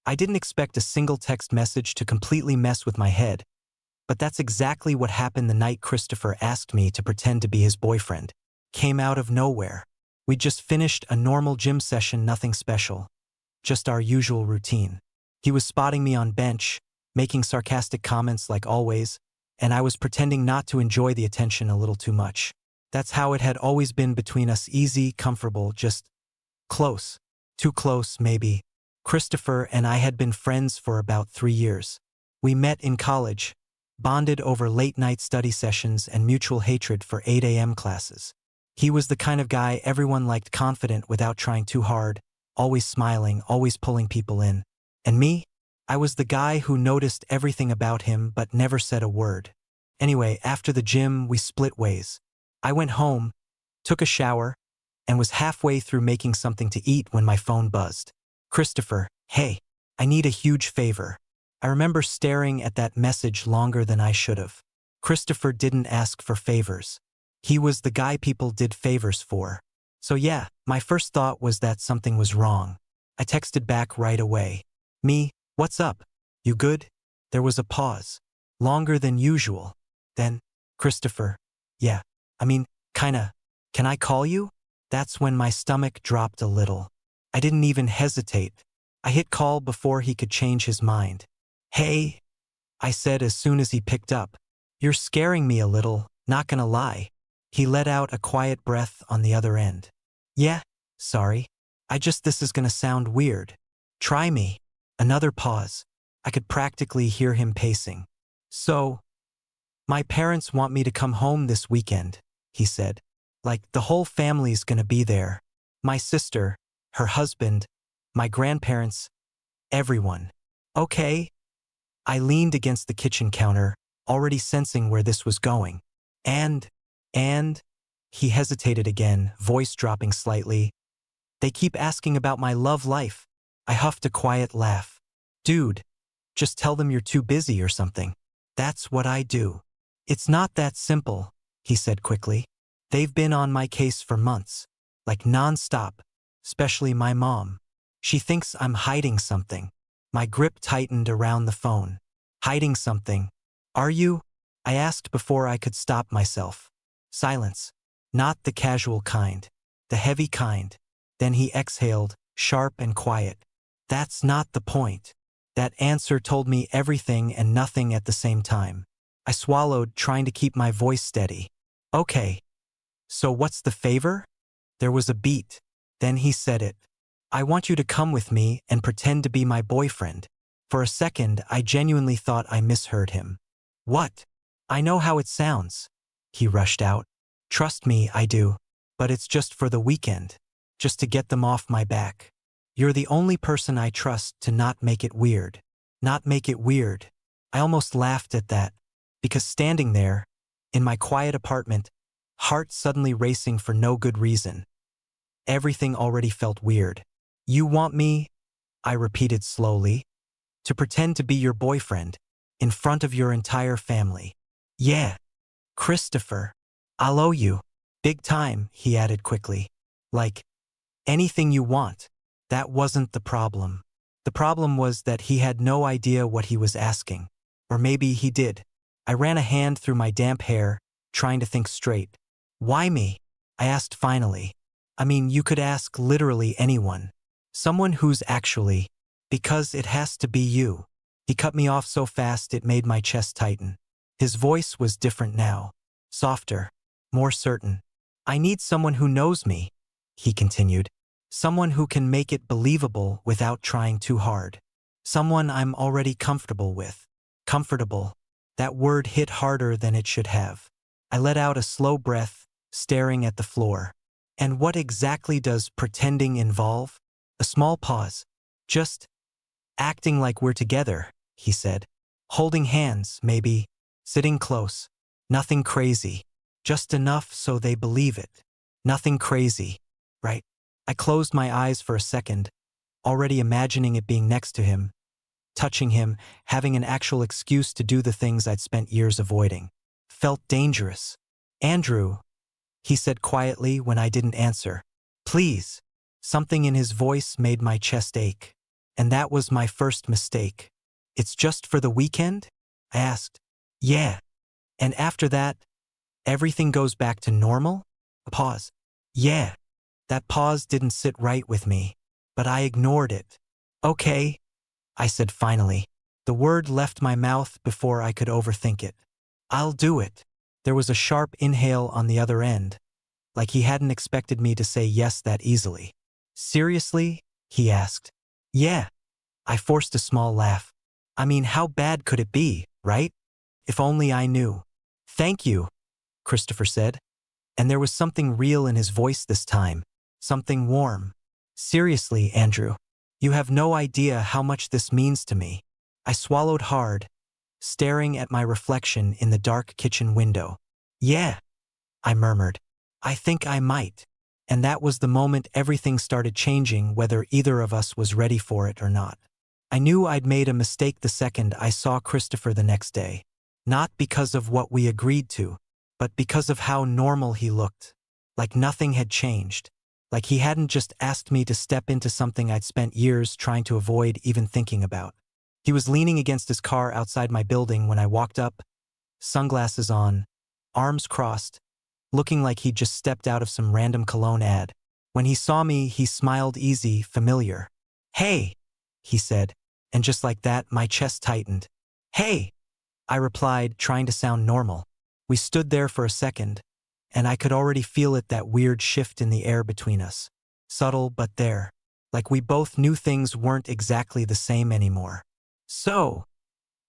I didn't expect a single text message to completely mess with my head, but that's exactly what happened the night Christopher asked me to pretend to be his boyfriend. Came out of nowhere. We'd just finished a normal gym session, nothing special. Just our usual routine. He was spotting me on bench, making sarcastic comments like always, and I was pretending not to enjoy the attention a little too much. That's how it had always been between us, easy, comfortable, just close. Too close, maybe. Christopher and I had been friends for about 3 years. We met in college, bonded over late-night study sessions and mutual hatred for 8 a.m. classes. He was the kind of guy everyone liked, confident without trying too hard, always smiling, always pulling people in. And me? I was the guy who noticed everything about him but never said a word. Anyway, after the gym, we split ways. I went home, took a shower, and was halfway through making something to eat when my phone buzzed. Christopher, hey, I need a huge favor. I remember staring at that message longer than I should have. Christopher didn't ask for favors. He was the guy people did favors for. So yeah, my first thought was that something was wrong. I texted back right away. Me, what's up? You good? There was a pause. Longer than usual. Then, Christopher, yeah, kinda. Can I call you? That's when my stomach dropped a little. I didn't even hesitate. I hit call before he could change his mind. Hey, I said as soon as he picked up. You're scaring me a little, not gonna lie. He let out a quiet breath on the other end. Yeah, sorry. This is gonna sound weird. Try me. Another pause. I could practically hear him pacing. So, my parents want me to come home this weekend, he said. Like, the whole family's gonna be there. My sister, her husband, my grandparents, everyone. Okay? I leaned against the kitchen counter, already sensing where this was going. And, he hesitated again, voice dropping slightly. They keep asking about my love life. I huffed a quiet laugh. Dude, just tell them you're too busy or something. That's what I do. It's not that simple, he said quickly. They've been on my case for months, like non-stop, especially my mom. She thinks I'm hiding something. My grip tightened around the phone. Hiding something. Are you? I asked before I could stop myself. Silence. Not the casual kind. The heavy kind. Then he exhaled, sharp and quiet. That's not the point. That answer told me everything and nothing at the same time. I swallowed, trying to keep my voice steady. Okay. So what's the favor? There was a beat. Then he said it. I want you to come with me and pretend to be my boyfriend. For a second, I genuinely thought I misheard him. What? I know how it sounds. He rushed out. Trust me, I do. But it's just for the weekend. Just to get them off my back. You're the only person I trust to not make it weird. Not make it weird. I almost laughed at that. Because standing there, in my quiet apartment, heart suddenly racing for no good reason. Everything already felt weird. You want me, I repeated slowly, to pretend to be your boyfriend, in front of your entire family. Yeah. Christopher. I'll owe you. Big time, he added quickly. Like, anything you want. That wasn't the problem. The problem was that he had no idea what he was asking. Or maybe he did. I ran a hand through my damp hair, trying to think straight. Why me? I asked finally. You could ask literally anyone. Someone who's actually. Because it has to be you. He cut me off so fast it made my chest tighten. His voice was different now. Softer. More certain. I need someone who knows me, he continued. Someone who can make it believable without trying too hard. Someone I'm already comfortable with. Comfortable. That word hit harder than it should have. I let out a slow breath, staring at the floor. And what exactly does pretending involve? A small pause. Just acting like we're together, he said. Holding hands, maybe. Sitting close. Nothing crazy. Just enough so they believe it. Nothing crazy, right? I closed my eyes for a second, already imagining it being next to him, touching him, having an actual excuse to do the things I'd spent years avoiding. Felt dangerous. Andrew, he said quietly when I didn't answer. Please. Something in his voice made my chest ache. And that was my first mistake. It's just for the weekend? I asked. Yeah. And after that, everything goes back to normal? A pause. Yeah. That pause didn't sit right with me, but I ignored it. Okay, I said finally. The word left my mouth before I could overthink it. I'll do it. There was a sharp inhale on the other end, like he hadn't expected me to say yes that easily. Seriously? He asked. Yeah. I forced a small laugh. I mean, how bad could it be, right? If only I knew. Thank you, Christopher said. And there was something real in his voice this time. Something warm. Seriously, Andrew. You have no idea how much this means to me. I swallowed hard, staring at my reflection in the dark kitchen window. Yeah, I murmured. I think I might. And that was the moment everything started changing, whether either of us was ready for it or not. I knew I'd made a mistake the second I saw Christopher the next day. Not because of what we agreed to, but because of how normal he looked. Like nothing had changed. Like he hadn't just asked me to step into something I'd spent years trying to avoid even thinking about. He was leaning against his car outside my building when I walked up, sunglasses on, arms crossed, looking like he'd just stepped out of some random cologne ad. When he saw me, he smiled easy, familiar. Hey, he said, and just like that, my chest tightened. Hey, I replied, trying to sound normal. We stood there for a second, and I could already feel it, that weird shift in the air between us. Subtle, but there. Like we both knew things weren't exactly the same anymore. So,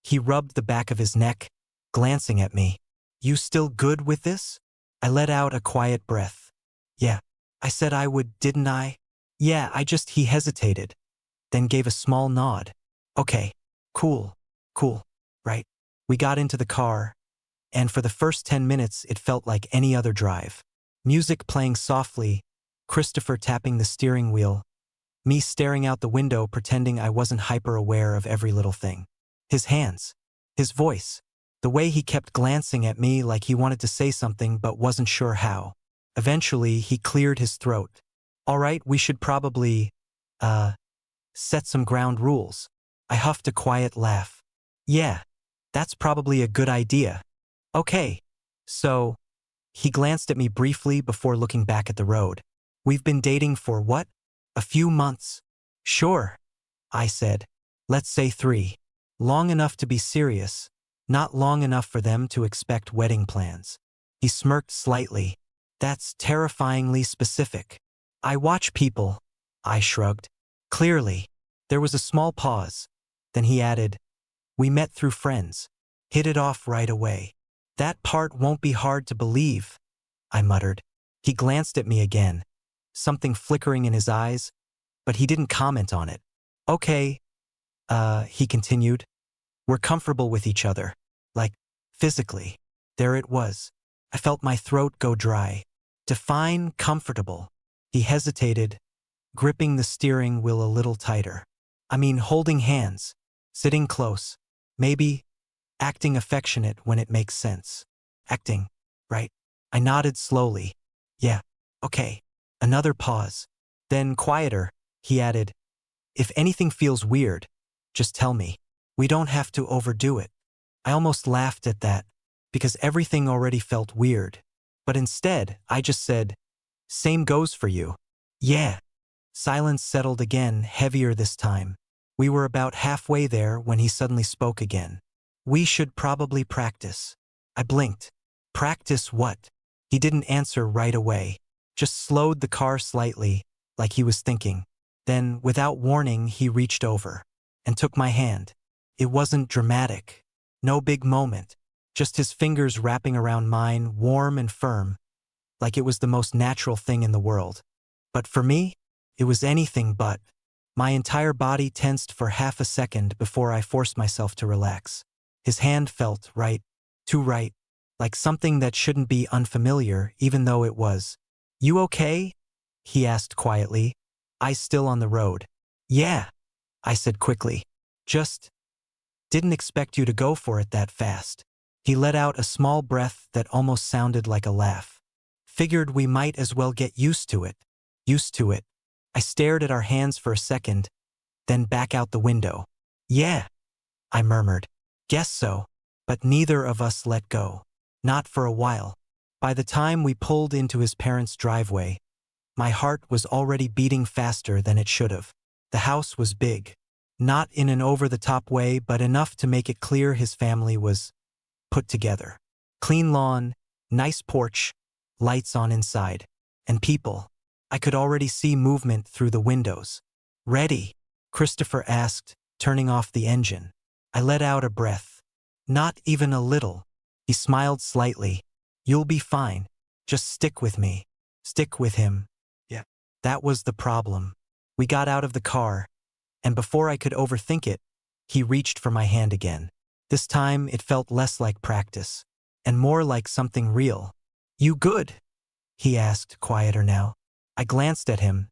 he rubbed the back of his neck, glancing at me. You still good with this? I let out a quiet breath. Yeah. I said I would, didn't I? Yeah, he hesitated, then gave a small nod. Okay. Cool. Right. We got into the car, and for the first 10 minutes it felt like any other drive. Music playing softly, Christopher tapping the steering wheel, me staring out the window pretending I wasn't hyper-aware of every little thing. His hands, his voice, the way he kept glancing at me like he wanted to say something but wasn't sure how. Eventually, he cleared his throat. All right, we should probably, set some ground rules. I huffed a quiet laugh. Yeah, that's probably a good idea. Okay, so, he glanced at me briefly before looking back at the road. We've been dating for what? A few months. Sure, I said. Let's say 3. Long enough to be serious, not long enough for them to expect wedding plans. He smirked slightly. That's terrifyingly specific. I watch people, I shrugged. Clearly. There was a small pause. Then he added, we met through friends. Hit it off right away. That part won't be hard to believe, I muttered. He glanced at me again, something flickering in his eyes, but he didn't comment on it. Okay, he continued. We're comfortable with each other. Like, physically. There it was. I felt my throat go dry. Define comfortable. He hesitated, gripping the steering wheel a little tighter. I mean, holding hands, sitting close, maybe acting affectionate when it makes sense. Acting, right? I nodded slowly. Yeah, okay. Another pause. Then, quieter, he added, if anything feels weird, just tell me. We don't have to overdo it. I almost laughed at that, because everything already felt weird. But instead, I just said, same goes for you. Yeah. Silence settled again, heavier this time. We were about halfway there when he suddenly spoke again. We should probably practice. I blinked. Practice what? He didn't answer right away, just slowed the car slightly, like he was thinking. Then, without warning, he reached over and took my hand. It wasn't dramatic. No big moment. Just his fingers wrapping around mine, warm and firm, like it was the most natural thing in the world. But for me, it was anything but. My entire body tensed for half a second before I forced myself to relax. His hand felt right, too right, like something that shouldn't be unfamiliar, even though it was. You okay? He asked quietly, eyes still on the road. Yeah, I said quickly. Just didn't expect you to go for it that fast. He let out a small breath that almost sounded like a laugh. Figured we might as well get used to it. Used to it. I stared at our hands for a second, then back out the window. Yeah, I murmured. Guess so. But neither of us let go. Not for a while. By the time we pulled into his parents' driveway, my heart was already beating faster than it should have. The house was big. Not in an over-the-top way, but enough to make it clear his family was put together. Clean lawn, nice porch, lights on inside, and people. I could already see movement through the windows. Ready? Christopher asked, turning off the engine. I let out a breath. Not even a little. He smiled slightly. You'll be fine. Just stick with me. Stick with him. Yeah. That was the problem. We got out of the car, and before I could overthink it, he reached for my hand again. This time it felt less like practice, and more like something real. You good? He asked, quieter now. I glanced at him,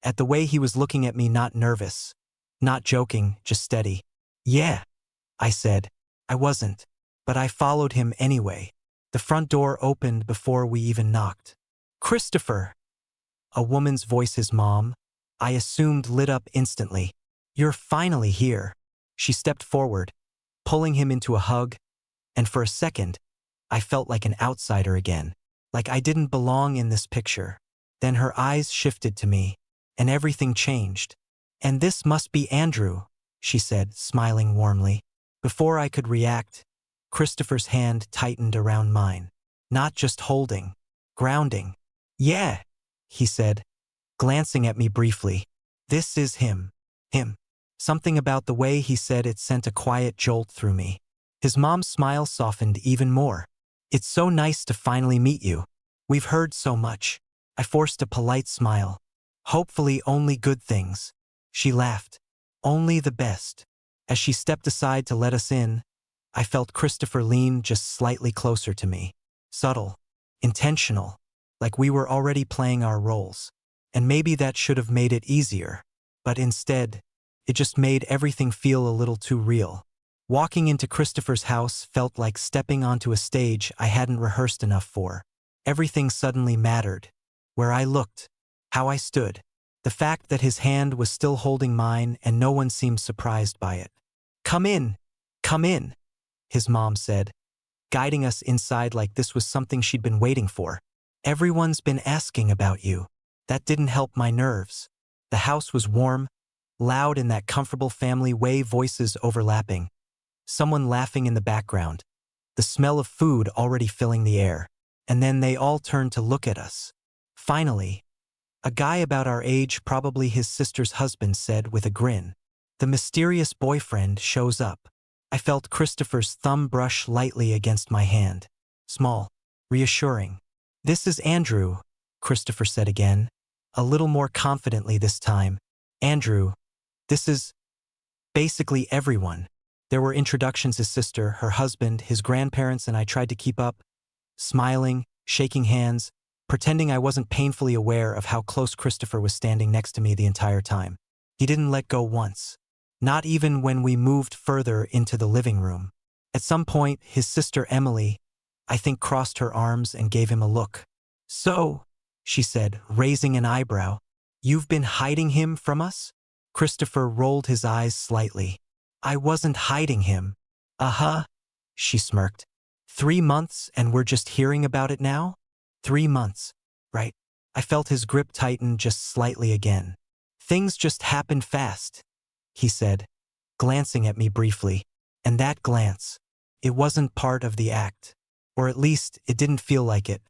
at the way he was looking at me, not nervous, not joking, just steady. Yeah, I said. I wasn't, but I followed him anyway. The front door opened before we even knocked. Christopher! A woman's voice, his mom, I assumed, lit up instantly. You're finally here. She stepped forward, pulling him into a hug, and for a second, I felt like an outsider again, like I didn't belong in this picture. Then her eyes shifted to me, and everything changed. And this must be Andrew, she said, smiling warmly. Before I could react, Christopher's hand tightened around mine. Not just holding, grounding. Yeah, he said, glancing at me briefly. This is him. Him. Something about the way he said it sent a quiet jolt through me. His mom's smile softened even more. It's so nice to finally meet you. We've heard so much. I forced a polite smile. Hopefully only good things. She laughed. Only the best. As she stepped aside to let us in, I felt Christopher lean just slightly closer to me. Subtle. Intentional. Like we were already playing our roles. And maybe that should have made it easier. But instead, it just made everything feel a little too real. Walking into Christopher's house felt like stepping onto a stage I hadn't rehearsed enough for. Everything suddenly mattered. Where I looked, how I stood, the fact that his hand was still holding mine and no one seemed surprised by it. Come in, his mom said, guiding us inside like this was something she'd been waiting for. Everyone's been asking about you. That didn't help my nerves. The house was warm, loud in that comfortable family way, voices overlapping. Someone laughing in the background. The smell of food already filling the air. And then they all turned to look at us. Finally, a guy about our age, probably his sister's husband, said with a grin, "The mysterious boyfriend shows up." I felt Christopher's thumb brush lightly against my hand. Small, reassuring. "This is Andrew," Christopher said again, a little more confidently this time. "Andrew, this is basically everyone." There were introductions: his sister, her husband, his grandparents, and I tried to keep up, smiling, shaking hands, pretending I wasn't painfully aware of how close Christopher was standing next to me the entire time. He didn't let go once. Not even when we moved further into the living room. At some point, his sister Emily, I think, crossed her arms and gave him a look. "So," she said, raising an eyebrow, "you've been hiding him from us?" Christopher rolled his eyes slightly. "I wasn't hiding him." "Uh-huh," she smirked. 3 months and we're just hearing about it now? 3 months, right? I felt his grip tighten just slightly again. "Things just happened fast," he said, glancing at me briefly. And that glance, it wasn't part of the act. Or at least, it didn't feel like it.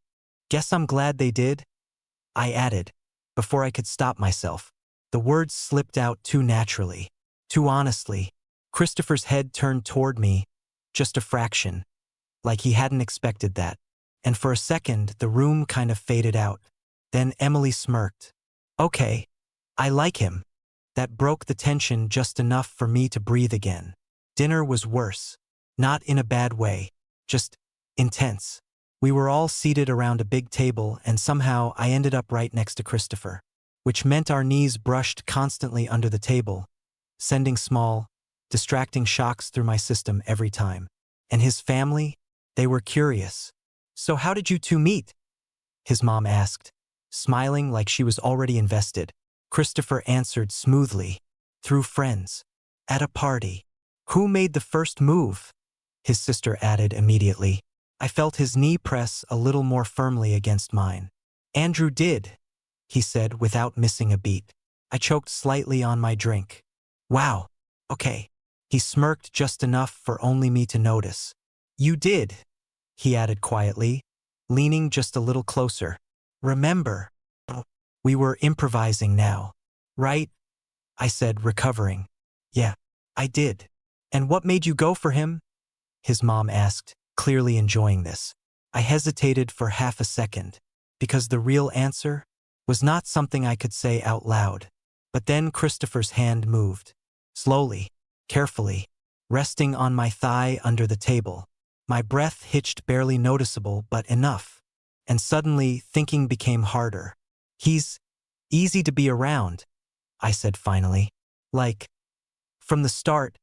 "Guess I'm glad they did," I added, before I could stop myself. The words slipped out too naturally, too honestly. Christopher's head turned toward me, just a fraction, like he hadn't expected that. And for a second, the room kind of faded out. Then Emily smirked. "Okay, I like him." That broke the tension just enough for me to breathe again. Dinner was worse. Not in a bad way, just intense. We were all seated around a big table, and somehow I ended up right next to Christopher, which meant our knees brushed constantly under the table, sending small, distracting shocks through my system every time. And his family, they were curious. "So how did you two meet?" his mom asked, smiling like she was already invested. Christopher answered smoothly. Through friends. At a party. Who made the first move? His sister added immediately. I felt his knee press a little more firmly against mine. Andrew did, he said without missing a beat. I choked slightly on my drink. Wow. Okay. He smirked just enough for only me to notice. You did, he added quietly, leaning just a little closer. Remember, we were improvising now, right? I said, recovering. Yeah, I did. And what made you go for him? His mom asked, clearly enjoying this. I hesitated for half a second, because the real answer was not something I could say out loud. But then Christopher's hand moved, slowly, carefully, resting on my thigh under the table. My breath hitched, barely noticeable, but enough. And suddenly, thinking became harder. He's easy to be around, I said finally. Like, from the start,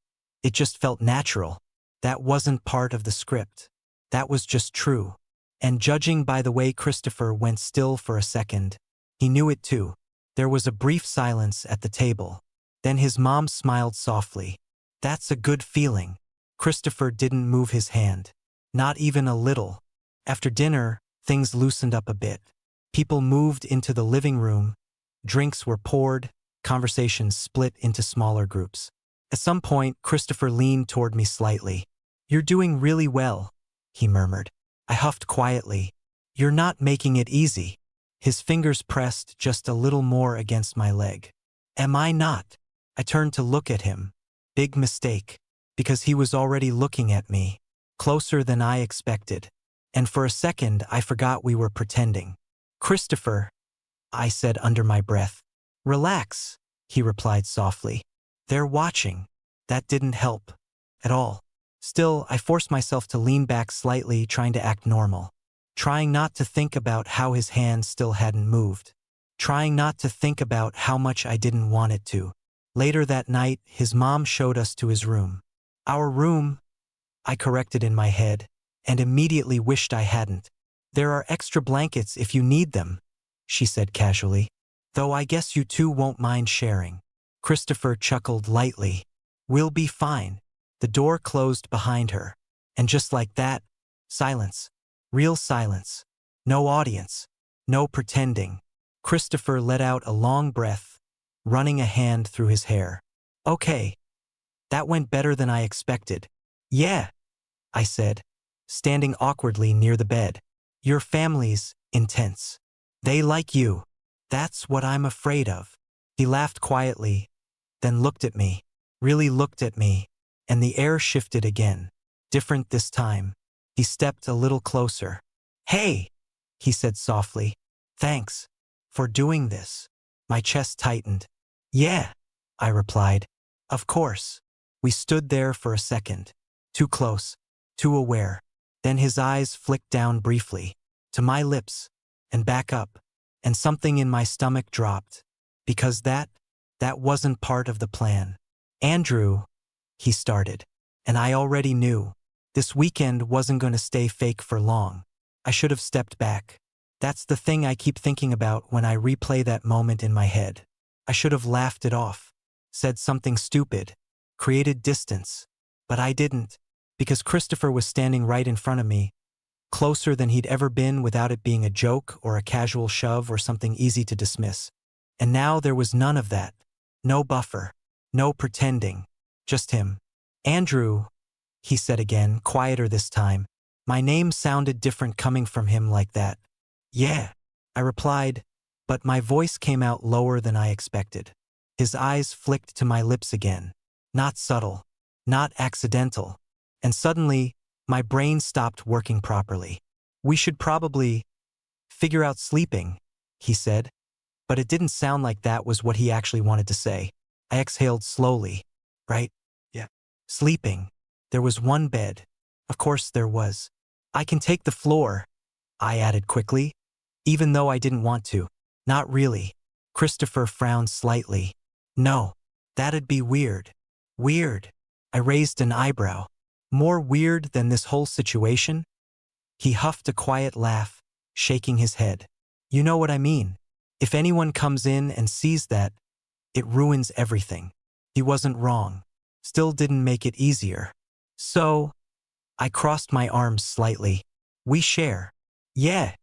it just felt natural. That wasn't part of the script. That was just true. And judging by the way Christopher went still for a second, he knew it too. There was a brief silence at the table. Then his mom smiled softly. That's a good feeling. Christopher didn't move his hand. Not even a little. After dinner, things loosened up a bit. People moved into the living room. Drinks were poured. Conversations split into smaller groups. At some point, Christopher leaned toward me slightly. You're doing really well, he murmured. I huffed quietly. You're not making it easy. His fingers pressed just a little more against my leg. Am I not? I turned to look at him. Big mistake. Because he was already looking at me. Closer than I expected. And for a second, I forgot we were pretending. Christopher, I said under my breath. Relax, he replied softly. They're watching. That didn't help. At all. Still, I forced myself to lean back slightly, trying to act normal. Trying not to think about how his hand still hadn't moved. Trying not to think about how much I didn't want it to. Later that night, his mom showed us to his room. Our room, I corrected in my head, and immediately wished I hadn't. There are extra blankets if you need them, she said casually. Though I guess you two won't mind sharing. Christopher chuckled lightly. We'll be fine. The door closed behind her. And just like that, silence. Real silence. No audience. No pretending. Christopher let out a long breath, running a hand through his hair. Okay. That went better than I expected. Yeah, I said, standing awkwardly near the bed. Your family's intense. They like you. That's what I'm afraid of. He laughed quietly, then looked at me, really looked at me, and the air shifted again. Different this time. He stepped a little closer. Hey, he said softly. Thanks for doing this. My chest tightened. Yeah, I replied. Of course. We stood there for a second. Too close, too aware. Then his eyes flicked down briefly, to my lips, and back up, and something in my stomach dropped. Because that wasn't part of the plan. Andrew, he started, and I already knew. This weekend wasn't going to stay fake for long. I should have stepped back. That's the thing I keep thinking about when I replay that moment in my head. I should have laughed it off, said something stupid, created distance. But I didn't, because Christopher was standing right in front of me, closer than he'd ever been without it being a joke or a casual shove or something easy to dismiss. And now there was none of that. No buffer. No pretending. Just him. Andrew, he said again, quieter this time. My name sounded different coming from him like that. Yeah, I replied, but my voice came out lower than I expected. His eyes flicked to my lips again. Not subtle. Not accidental. And suddenly, my brain stopped working properly. We should probably figure out sleeping, he said. But it didn't sound like that was what he actually wanted to say. I exhaled slowly. Right? Yeah. Sleeping. There was one bed. Of course there was. I can take the floor, I added quickly, even though I didn't want to. Not really. Christopher frowned slightly. No. That'd be weird. Weird. I raised an eyebrow. More weird than this whole situation? He huffed a quiet laugh, shaking his head. You know what I mean. If anyone comes in and sees that, it ruins everything. He wasn't wrong. Still didn't make it easier. So, I crossed my arms slightly. We share. Yeah,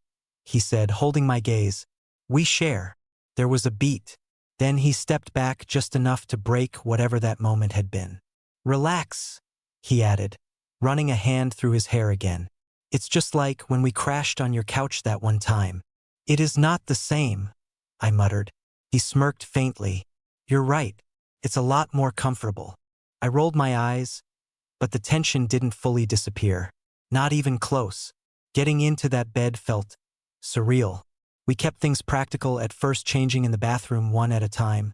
he said, holding my gaze. We share. There was a beat. Then he stepped back just enough to break whatever that moment had been. Relax, he added, running a hand through his hair again. It's just like when we crashed on your couch that one time. It is not the same, I muttered. He smirked faintly. You're right. It's a lot more comfortable. I rolled my eyes, but the tension didn't fully disappear. Not even close. Getting into that bed felt surreal. We kept things practical, at first changing in the bathroom one at a time,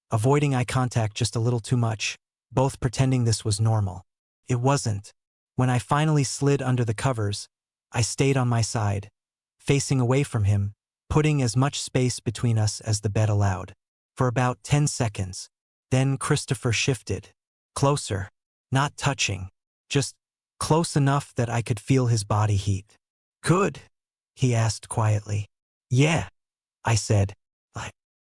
avoiding eye contact just a little too much, both pretending this was normal. It wasn't. When I finally slid under the covers, I stayed on my side, facing away from him, putting as much space between us as the bed allowed. For about 10 seconds. Then Christopher shifted. Closer. Not touching. Just close enough that I could feel his body heat. Good? He asked quietly. Yeah, I said.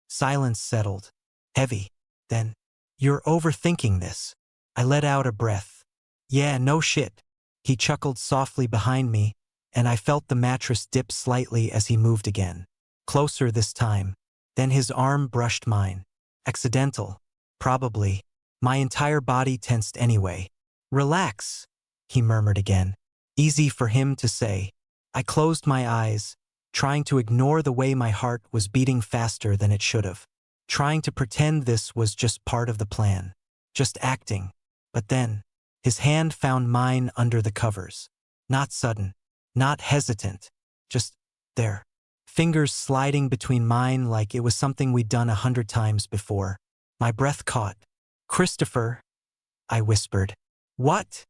Silence settled. Heavy. Then, you're overthinking this. I let out a breath. Yeah, no shit. He chuckled softly behind me, and I felt the mattress dip slightly as he moved again. Closer this time. Then his arm brushed mine. Accidental. Probably. My entire body tensed anyway. Relax, he murmured again. Easy for him to say. I closed my eyes, trying to ignore the way my heart was beating faster than it should have. Trying to pretend this was just part of the plan. Just acting. But then, his hand found mine under the covers. Not sudden. Not hesitant. Just there. Fingers sliding between mine like it was something we'd done 100 times before. My breath caught. Christopher, I whispered. What?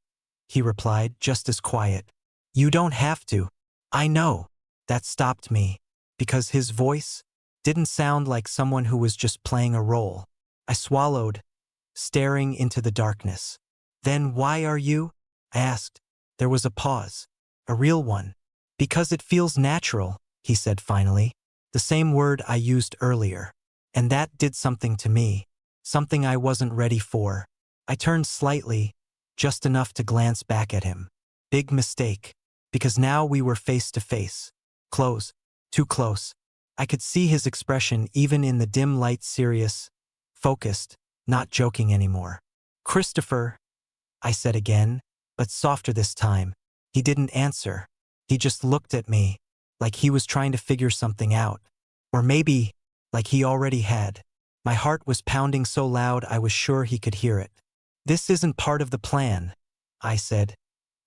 He replied, just as quiet. You don't have to. I know. That stopped me, because his voice didn't sound like someone who was just playing a role. I swallowed, staring into the darkness. Then why are you? I asked. There was a pause. A real one. Because it feels natural, he said finally. The same word I used earlier. And that did something to me. Something I wasn't ready for. I turned slightly, just enough to glance back at him. Big mistake. Because now we were face to face. Close. Too close. I could see his expression even in the dim light, serious, focused, not joking anymore. Christopher, I said again, but softer this time. He didn't answer. He just looked at me, like he was trying to figure something out. Or maybe, like he already had. My heart was pounding so loud I was sure he could hear it. This isn't part of the plan, I said,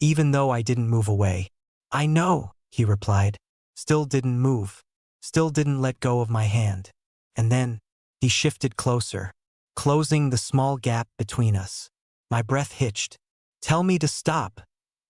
even though I didn't move away. I know, he replied. Still didn't move. Still didn't let go of my hand. And then, he shifted closer, closing the small gap between us. My breath hitched. Tell me to stop,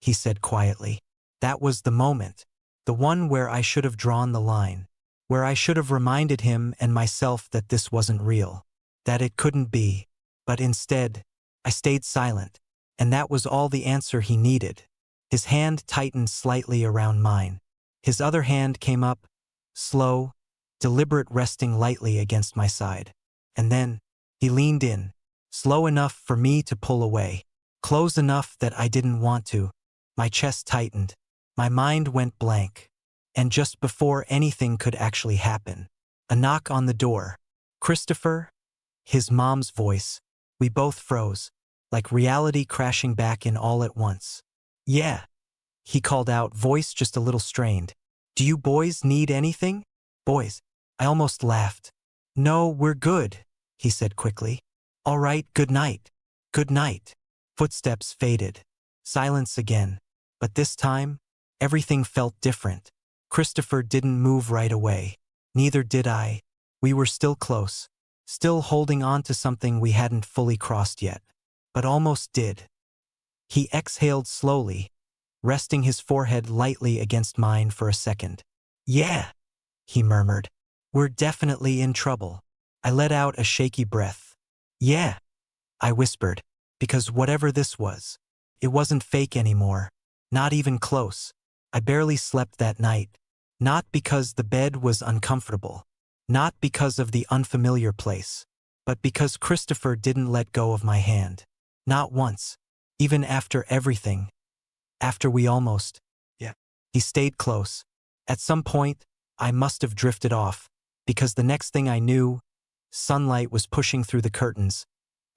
he said quietly. That was the moment. The one where I should have drawn the line. Where I should have reminded him and myself that this wasn't real. That it couldn't be. But instead, I stayed silent. And that was all the answer he needed. His hand tightened slightly around mine. His other hand came up, slow, deliberate, resting lightly against my side. And then, he leaned in, slow enough for me to pull away, close enough that I didn't want to. My chest tightened. My mind went blank. And just before anything could actually happen, a knock on the door. Christopher? His mom's voice. We both froze, like reality crashing back in all at once. Yeah, he called out, voice just a little strained. Do you boys need anything? Boys. I almost laughed. No, we're good, he said quickly. All right, good night. Good night. Footsteps faded. Silence again. But this time, everything felt different. Christopher didn't move right away. Neither did I. We were still close. Still holding on to something we hadn't fully crossed yet. But almost did. He exhaled slowly, resting his forehead lightly against mine for a second. Yeah, he murmured. We're definitely in trouble. I let out a shaky breath. Yeah, I whispered, because whatever this was, it wasn't fake anymore. Not even close. I barely slept that night. Not because the bed was uncomfortable. Not because of the unfamiliar place. but because Christopher didn't let go of my hand. Not once. Even after everything. After we almost. Yeah. He stayed close. At some point, I must have drifted off, because the next thing I knew, sunlight was pushing through the curtains,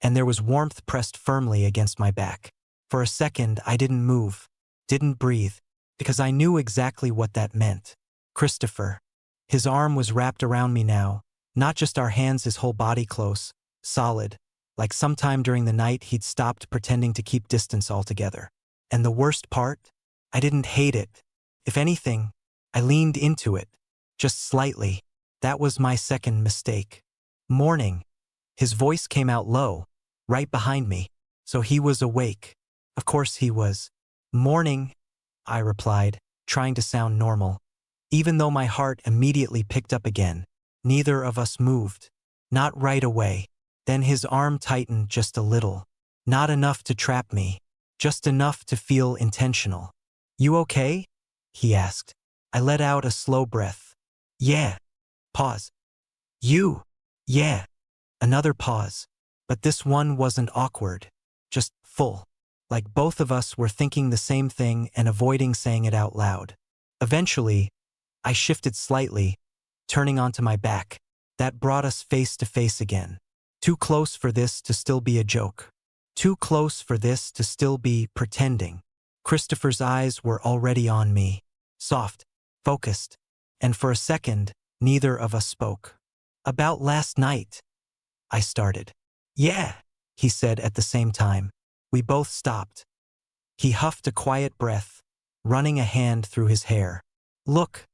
and there was warmth pressed firmly against my back. For a second, I didn't move, didn't breathe, because I knew exactly what that meant. Christopher. His arm was wrapped around me now, not just our hands, his whole body close, solid, like sometime during the night he'd stopped pretending to keep distance altogether. And the worst part? I didn't hate it. If anything, I leaned into it, just slightly. That was my second mistake. Morning. His voice came out low, right behind me, so he was awake. Of course he was. Morning, I replied, trying to sound normal. Even though my heart immediately picked up again, neither of us moved. Not right away. Then his arm tightened just a little. Not enough to trap me, just enough to feel intentional. You okay? He asked. I let out a slow breath. Yeah. Pause. You. Yeah. Another pause. But this one wasn't awkward. Just full. Like both of us were thinking the same thing and avoiding saying it out loud. Eventually, I shifted slightly, turning onto my back. That brought us face to face again. Too close for this to still be a joke. Too close for this to still be pretending. Christopher's eyes were already on me. Soft, focused. And for a second, neither of us spoke. About last night, I started. Yeah, he said at the same time. We both stopped. He huffed a quiet breath, running a hand through his hair. Look,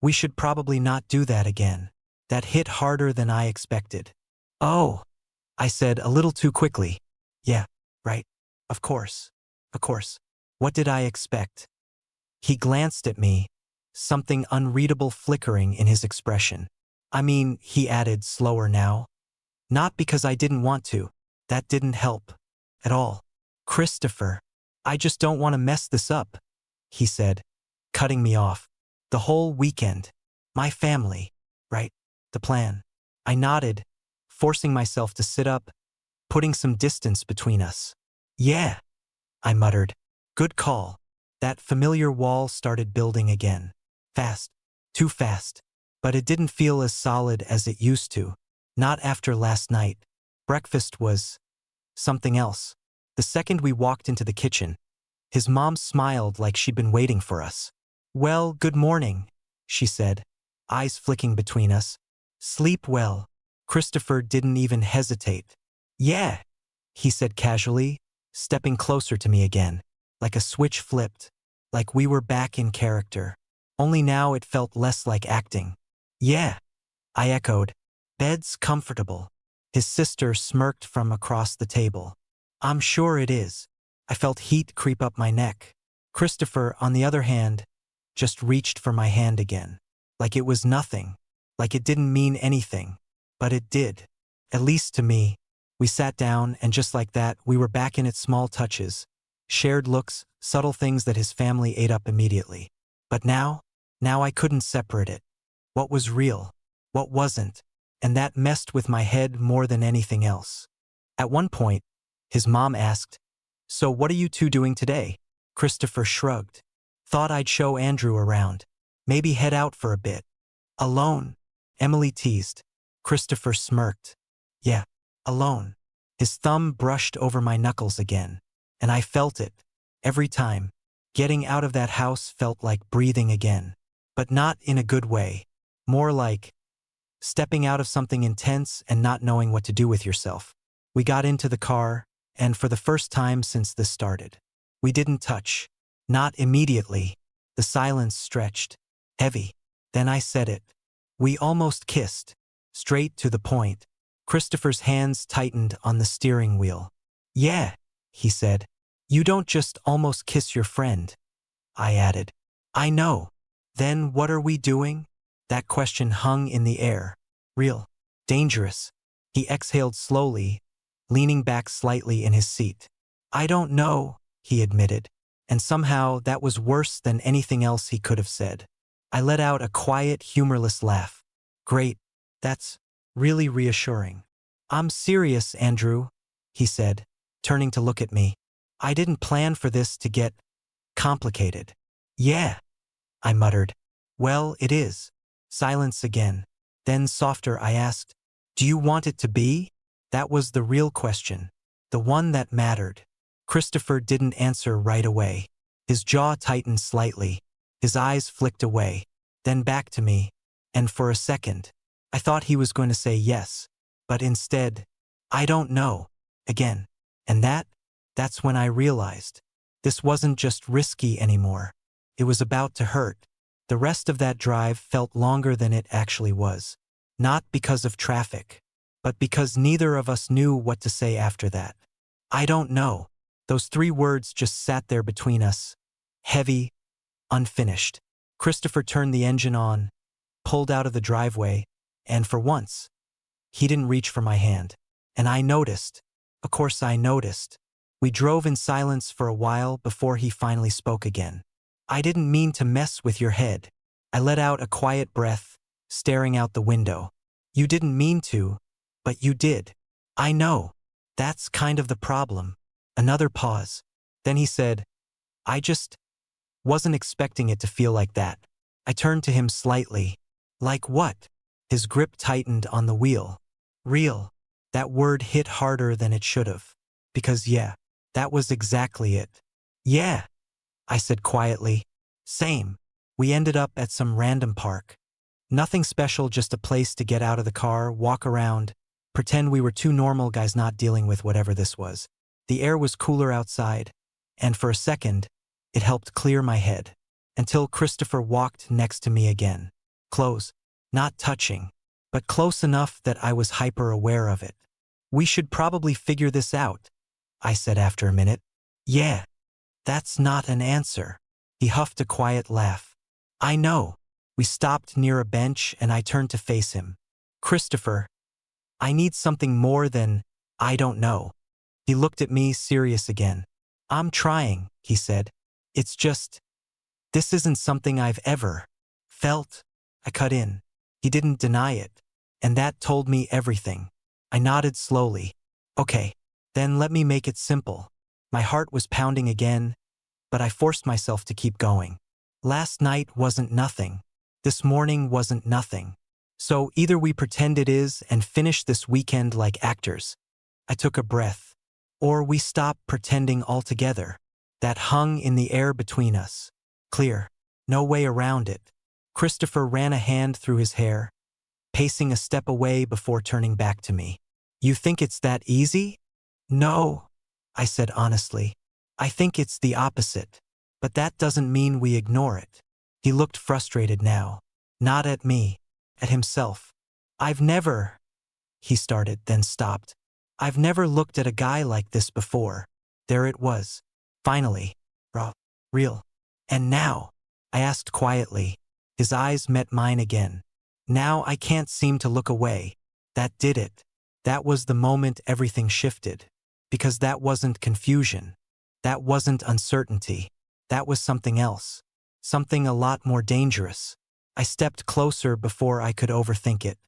we should probably not do that again. That hit harder than I expected. Oh, I said a little too quickly. Yeah, right. Of course. Of course. What did I expect? He glanced at me, something unreadable flickering in his expression. I mean, he added slower now. Not because I didn't want to. That didn't help. At all. Christopher. I just don't want to mess this up, he said, cutting me off. The whole weekend. My family. Right? The plan. I nodded, forcing myself to sit up, putting some distance between us. Yeah, I muttered. Good call. That familiar wall started building again. Fast. Too fast. But it didn't feel as solid as it used to. Not after last night. Breakfast was something else. The second we walked into the kitchen, his mom smiled like she'd been waiting for us. Well, good morning, she said, eyes flicking between us. Sleep well. Christopher didn't even hesitate. Yeah, he said casually, stepping closer to me again, like a switch flipped, like we were back in character. Only now it felt less like acting. Yeah, I echoed. Bed's comfortable. His sister smirked from across the table. I'm sure it is. I felt heat creep up my neck. Christopher, on the other hand, just reached for my hand again. Like it was nothing. Like it didn't mean anything. But it did. At least to me. We sat down, and just like that, we were back in its small touches. Shared looks, subtle things that his family ate up immediately. But now I couldn't separate it. What was real? What wasn't? And that messed with my head more than anything else. At one point, his mom asked, So what are you two doing today? Christopher shrugged. Thought I'd show Andrew around. Maybe head out for a bit. Alone? Emily teased. Christopher smirked. Yeah, alone. His thumb brushed over my knuckles again. And I felt it. Every time. Getting out of that house felt like breathing again. But not in a good way. More like stepping out of something intense and not knowing what to do with yourself. We got into the car, and for the first time since this started, we didn't touch. Not immediately. The silence stretched. Heavy. Then I said it. We almost kissed. Straight to the point. Christopher's hands tightened on the steering wheel. Yeah, he said. You don't just almost kiss your friend. I added. I know. Then what are we doing? That question hung in the air. Real. Dangerous. He exhaled slowly, leaning back slightly in his seat. I don't know, he admitted. And somehow that was worse than anything else he could have said. I let out a quiet, humorless laugh. Great. That's really reassuring. I'm serious, Andrew, he said, turning to look at me. I didn't plan for this to get complicated. Yeah, I muttered. Well, it is. Silence again. Then softer I asked, do you want it to be? That was the real question. The one that mattered. Christopher didn't answer right away. His jaw tightened slightly. His eyes flicked away, then back to me, and for a second, I thought he was going to say yes, but instead, I don't know, again. And that's when I realized. This wasn't just risky anymore. It was about to hurt. The rest of that drive felt longer than it actually was. Not because of traffic, but because neither of us knew what to say after that. I don't know. Those 3 words just sat there between us, heavy, unfinished. Christopher turned the engine on, pulled out of the driveway, and for once, he didn't reach for my hand. And I noticed. Of course I noticed. We drove in silence for a while before he finally spoke again. I didn't mean to mess with your head. I let out a quiet breath, staring out the window. You didn't mean to, but you did. I know. That's kind of the problem. Another pause. Then he said, I just wasn't expecting it to feel like that. I turned to him slightly. Like what? His grip tightened on the wheel. Real. That word hit harder than it should have. Because yeah, that was exactly it. Yeah, I said quietly. Same. We ended up at some random park. Nothing special, just a place to get out of the car, walk around, pretend we were 2 normal guys not dealing with whatever this was. The air was cooler outside, and for a second, it helped clear my head. Until Christopher walked next to me again. Close, not touching, but close enough that I was hyper-aware of it. We should probably figure this out, I said after a minute. Yeah, that's not an answer. He huffed a quiet laugh. I know. We stopped near a bench and I turned to face him. Christopher, I need something more than, I don't know. He looked at me, serious again. I'm trying, he said. It's just, this isn't something I've ever felt. I cut in. He didn't deny it. And that told me everything. I nodded slowly. Okay, then let me make it simple. My heart was pounding again, but I forced myself to keep going. Last night wasn't nothing. This morning wasn't nothing. So either we pretend it is and finish this weekend like actors. I took a breath. Or we stop pretending altogether. That hung in the air between us. Clear. No way around it. Christopher ran a hand through his hair, pacing a step away before turning back to me. You think it's that easy? No, I said honestly. I think it's the opposite. But that doesn't mean we ignore it. He looked frustrated now. Not at me. At himself. I've never, he started, then stopped. I've never looked at a guy like this before. There it was. Finally. Raw. Real. And now? I asked quietly. His eyes met mine again. Now I can't seem to look away. That did it. That was the moment everything shifted. Because that wasn't confusion. That wasn't uncertainty. That was something else. Something a lot more dangerous. I stepped closer before I could overthink it.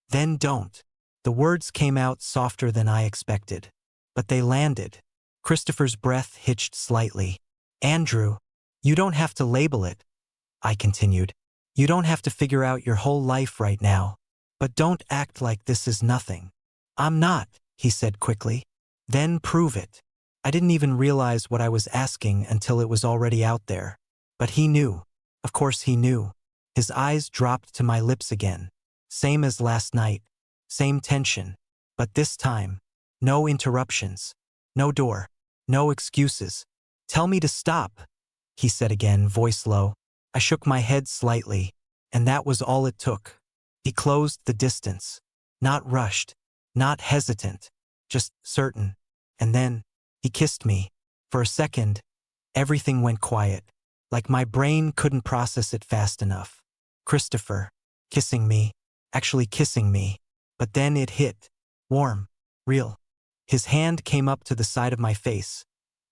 Then don't. The words came out softer than I expected. But they landed. Christopher's breath hitched slightly. Andrew, you don't have to label it, I continued. You don't have to figure out your whole life right now. But don't act like this is nothing. I'm not, he said quickly. Then prove it. I didn't even realize what I was asking until it was already out there. But he knew. Of course he knew. His eyes dropped to my lips again. Same as last night. Same tension. But this time, no interruptions. No door. No excuses. Tell me to stop, he said again, voice low. I shook my head slightly, and that was all it took. He closed the distance. Not rushed. Not hesitant. Just certain. And then, he kissed me. For a second, everything went quiet. Like my brain couldn't process it fast enough. Christopher, kissing me, actually kissing me. But then it hit. Warm. Real. His hand came up to the side of my face,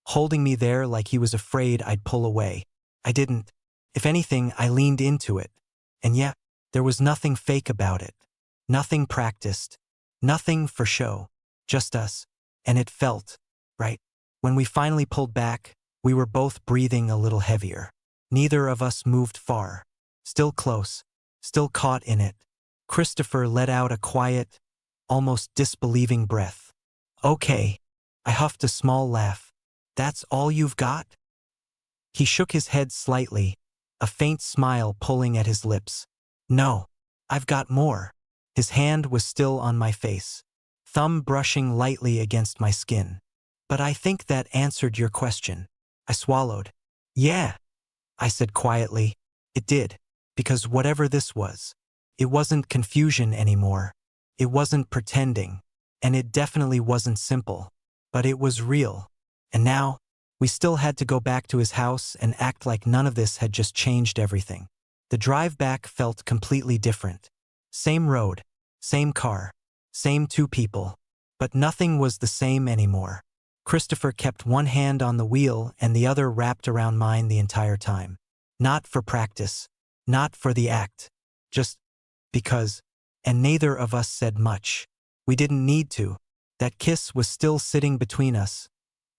holding me there like he was afraid I'd pull away. I didn't. If anything, I leaned into it. And yet, there was nothing fake about it. Nothing practiced. Nothing for show. Just us. And it felt right. When we finally pulled back, we were both breathing a little heavier. Neither of us moved far. Still close. Still caught in it. Christopher let out a quiet, almost disbelieving breath. Okay. I huffed a small laugh. That's all you've got? He shook his head slightly, a faint smile pulling at his lips. No. I've got more. His hand was still on my face, thumb brushing lightly against my skin. But I think that answered your question. I swallowed. Yeah, I said quietly. It did. Because whatever this was, it wasn't confusion anymore. It wasn't pretending. And it definitely wasn't simple. But it was real. And now, we still had to go back to his house and act like none of this had just changed everything. The drive back felt completely different. Same road, same car, same two people. But nothing was the same anymore. Christopher kept one hand on the wheel and the other wrapped around mine the entire time. Not for practice. Not for the act. Just because. And neither of us said much. We didn't need to. That kiss was still sitting between us.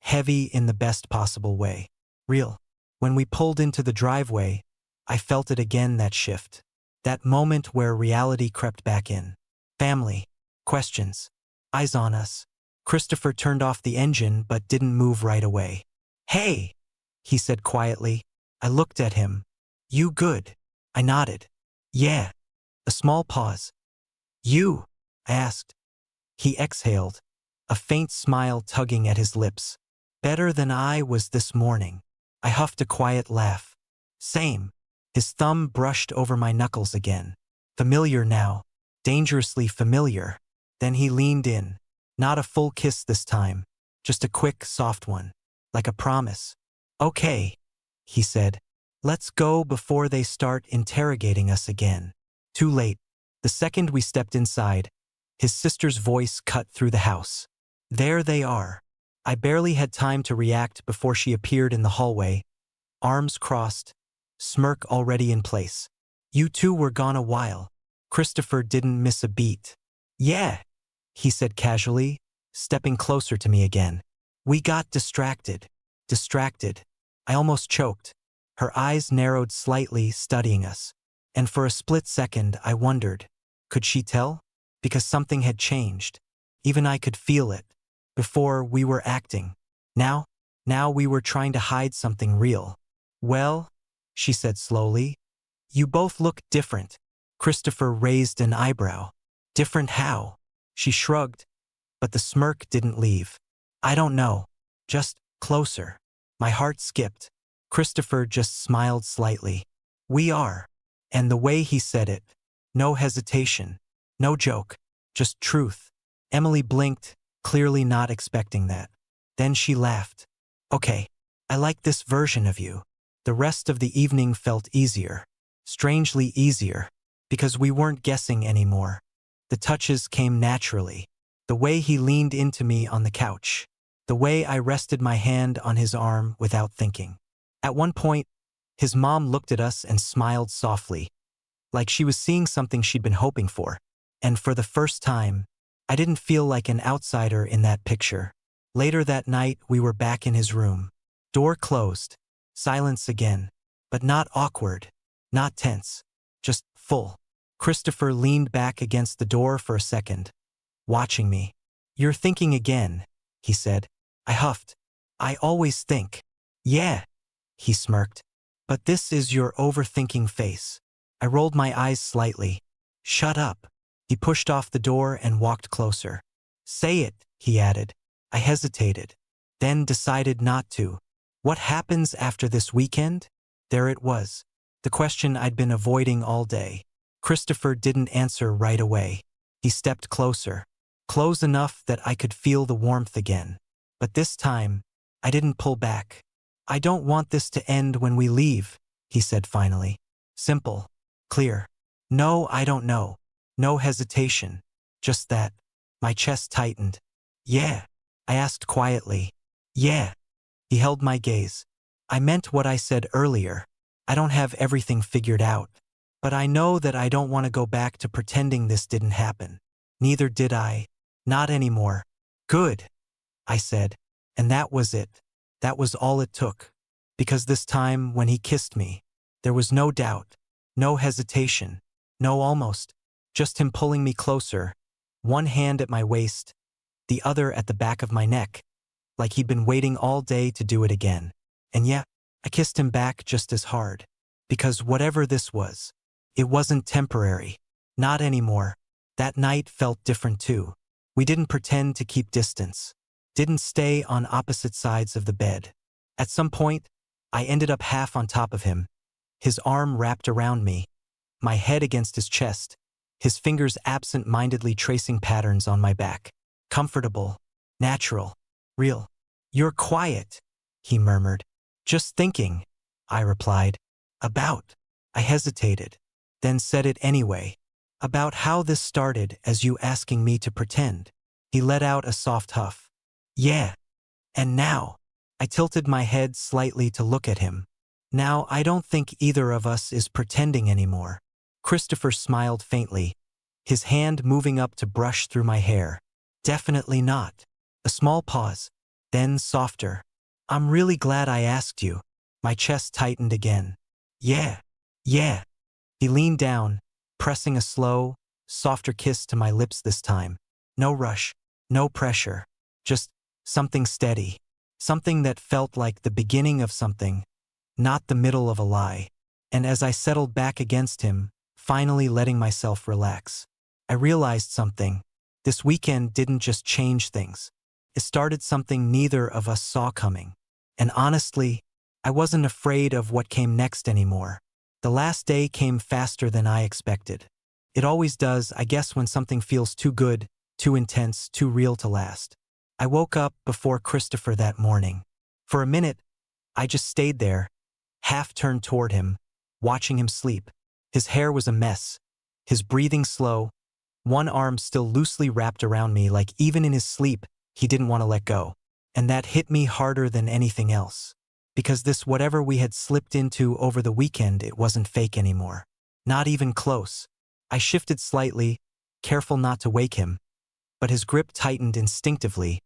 Heavy in the best possible way. Real. When we pulled into the driveway, I felt it again, that shift. That moment where reality crept back in. Family. Questions. Eyes on us. Christopher turned off the engine but didn't move right away. Hey, he said quietly. I looked at him. You good? I nodded. Yeah. A small pause. You? I asked. He exhaled, a faint smile tugging at his lips. Better than I was this morning. I huffed a quiet laugh. Same. His thumb brushed over my knuckles again. Familiar now. Dangerously familiar. Then he leaned in. Not a full kiss this time. Just a quick, soft one. Like a promise. Okay, he said. Let's go before they start interrogating us again. Too late. The second we stepped inside, his sister's voice cut through the house. There they are. I barely had time to react before she appeared in the hallway, arms crossed, smirk already in place. You two were gone a while. Christopher didn't miss a beat. Yeah, he said casually, stepping closer to me again. We got distracted. Distracted. I almost choked. Her eyes narrowed slightly, studying us. And for a split second, I wondered, could she tell? Because something had changed. Even I could feel it. Before, we were acting. Now we were trying to hide something real. Well, she said slowly, you both look different. Christopher raised an eyebrow. Different how? She shrugged, but the smirk didn't leave. I don't know. Just closer. My heart skipped. Christopher just smiled slightly. We are. And the way he said it, no hesitation, no joke, just truth. Emily blinked, clearly not expecting that. Then she laughed. Okay, I like this version of you. The rest of the evening felt easier. Strangely easier. Because we weren't guessing anymore. The touches came naturally. The way he leaned into me on the couch. The way I rested my hand on his arm without thinking. At one point, his mom looked at us and smiled softly. Like she was seeing something she'd been hoping for. And for the first time, I didn't feel like an outsider in that picture. Later that night, we were back in his room. Door closed. Silence again. But not awkward. Not tense. Just full. Christopher leaned back against the door for a second, watching me. You're thinking again, he said. I huffed. I always think. Yeah, he smirked. But this is your overthinking face. I rolled my eyes slightly. Shut up. He pushed off the door and walked closer. Say it, he added. I hesitated, then decided not to. What happens after this weekend? There it was. The question I'd been avoiding all day. Christopher didn't answer right away. He stepped closer. Close enough that I could feel the warmth again. But this time, I didn't pull back. I don't want this to end when we leave, he said finally. Simple. Clear. No, I don't know. No hesitation. Just that. My chest tightened. Yeah. I asked quietly. Yeah. He held my gaze. I meant what I said earlier. I don't have everything figured out. But I know that I don't want to go back to pretending this didn't happen. Neither did I. Not anymore. Good, I said. And that was it. That was all it took. Because this time, when he kissed me, there was no doubt, no hesitation, no almost, just him pulling me closer, one hand at my waist, the other at the back of my neck, like he'd been waiting all day to do it again. And yeah, I kissed him back just as hard. Because whatever this was, it wasn't temporary. Not anymore. That night felt different too. We didn't pretend to keep distance. Didn't stay on opposite sides of the bed. At some point, I ended up half on top of him, his arm wrapped around me, my head against his chest, his fingers absent-mindedly tracing patterns on my back. Comfortable, natural, real. You're quiet, he murmured. Just thinking, I replied. About. I hesitated, then said it anyway. About how this started as you asking me to pretend. He let out a soft huff. Yeah. And now, I tilted my head slightly to look at him. Now I don't think either of us is pretending anymore. Christopher smiled faintly, his hand moving up to brush through my hair. Definitely not. A small pause, then softer. I'm really glad I asked you. My chest tightened again. Yeah. He leaned down, pressing a slow, softer kiss to my lips this time. No rush, no pressure, just something steady. Something that felt like the beginning of something, not the middle of a lie. And as I settled back against him, finally letting myself relax, I realized something. This weekend didn't just change things. It started something neither of us saw coming. And honestly, I wasn't afraid of what came next anymore. The last day came faster than I expected. It always does, I guess, when something feels too good, too intense, too real to last. I woke up before Christopher that morning. For a minute, I just stayed there, half turned toward him, watching him sleep. His hair was a mess, his breathing slow, one arm still loosely wrapped around me like even in his sleep, he didn't want to let go. And that hit me harder than anything else. Because this whatever we had slipped into over the weekend, it wasn't fake anymore. Not even close. I shifted slightly, careful not to wake him, but his grip tightened instinctively,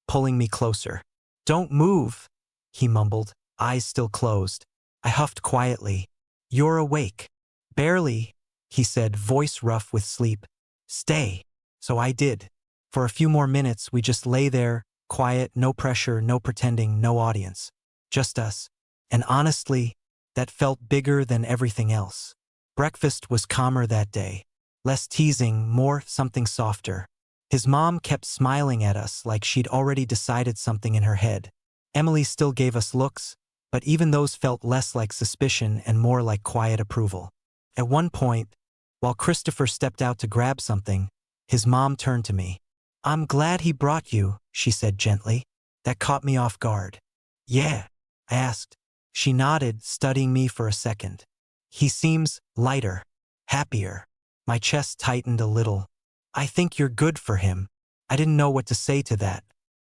pulling me closer. Don't move, he mumbled, eyes still closed. I huffed quietly. You're awake. Barely, he said, voice rough with sleep. Stay. So I did. For a few more minutes, we just lay there, quiet, no pressure, no pretending, no audience. Just us. And honestly, that felt bigger than everything else. Breakfast was calmer that day. Less teasing, more something softer. His mom kept smiling at us like she'd already decided something in her head. Emily still gave us looks, but even those felt less like suspicion and more like quiet approval. At one point, while Christopher stepped out to grab something, his mom turned to me. I'm glad he brought you, she said gently. That caught me off guard. Yeah, I asked. She nodded, studying me for a second. He seems lighter, happier. My chest tightened a little. I think you're good for him. I didn't know what to say to that.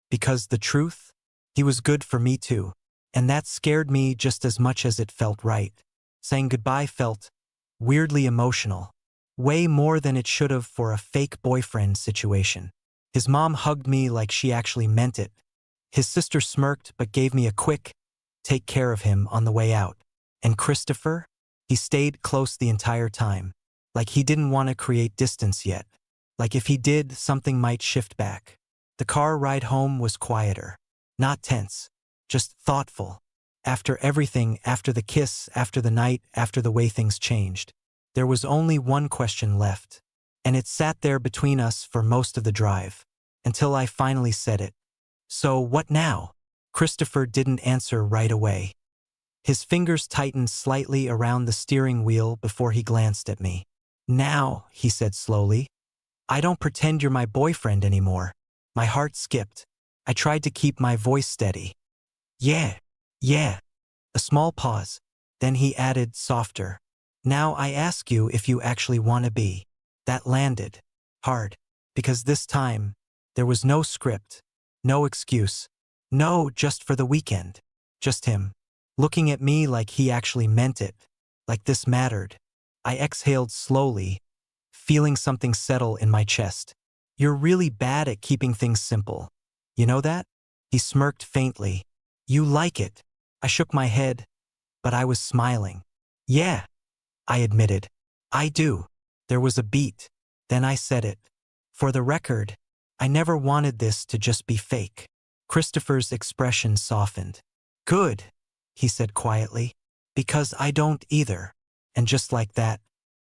Because the truth? He was good for me too. And that scared me just as much as it felt right. Saying goodbye felt weirdly emotional. Way more than it should have for a fake boyfriend situation. His mom hugged me like she actually meant it. His sister smirked but gave me a quick, take care of him on the way out. And Christopher? He stayed close the entire time. Like he didn't want to create distance yet. Like if he did, something might shift back. The car ride home was quieter. Not tense. Just thoughtful. After everything, after the kiss, after the night, after the way things changed. There was only one question left. And it sat there between us for most of the drive. Until I finally said it. So what now? Christopher didn't answer right away. His fingers tightened slightly around the steering wheel before he glanced at me. Now, he said slowly, I don't pretend you're my boyfriend anymore. My heart skipped. I tried to keep my voice steady. Yeah. A small pause. Then he added, softer. Now I ask you if you actually want to be. That landed. Hard. Because this time, there was no script. No excuse. No, just for the weekend. Just him. Looking at me like he actually meant it. Like this mattered. I exhaled slowly, feeling something settle in my chest. You're really bad at keeping things simple. You know that? He smirked faintly. You like it. I shook my head, but I was smiling. Yeah, I admitted. I do. There was a beat. Then I said it. For the record, I never wanted this to just be fake. Christopher's expression softened. Good, he said quietly, because I don't either. And just like that,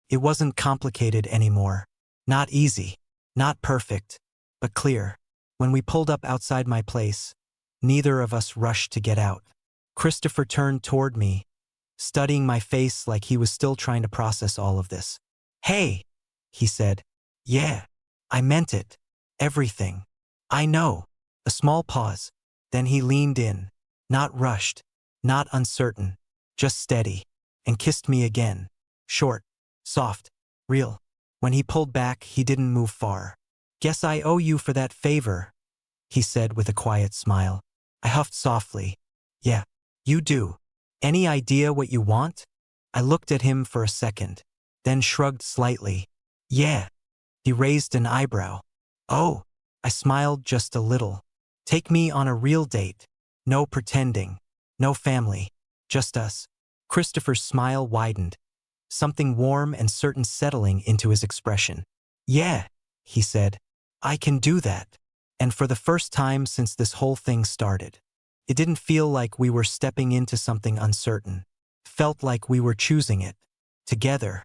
it wasn't complicated anymore. Not easy, not perfect, but clear. When we pulled up outside my place, neither of us rushed to get out. Christopher turned toward me, studying my face like he was still trying to process all of this. Hey, he said. Yeah, I meant it. Everything. I know. A small pause. Then he leaned in, not rushed, not uncertain, just steady, and kissed me again. Short, soft, real. When he pulled back, he didn't move far. Guess I owe you for that favor, he said with a quiet smile. I huffed softly. Yeah, you do. Any idea what you want? I looked at him for a second, then shrugged slightly. Yeah. He raised an eyebrow. Oh, I smiled just a little. Take me on a real date. No pretending. No family. Just us. Christopher's smile widened, something warm and certain settling into his expression. Yeah, he said. I can do that. And for the first time since this whole thing started, it didn't feel like we were stepping into something uncertain. Felt like we were choosing it. Together.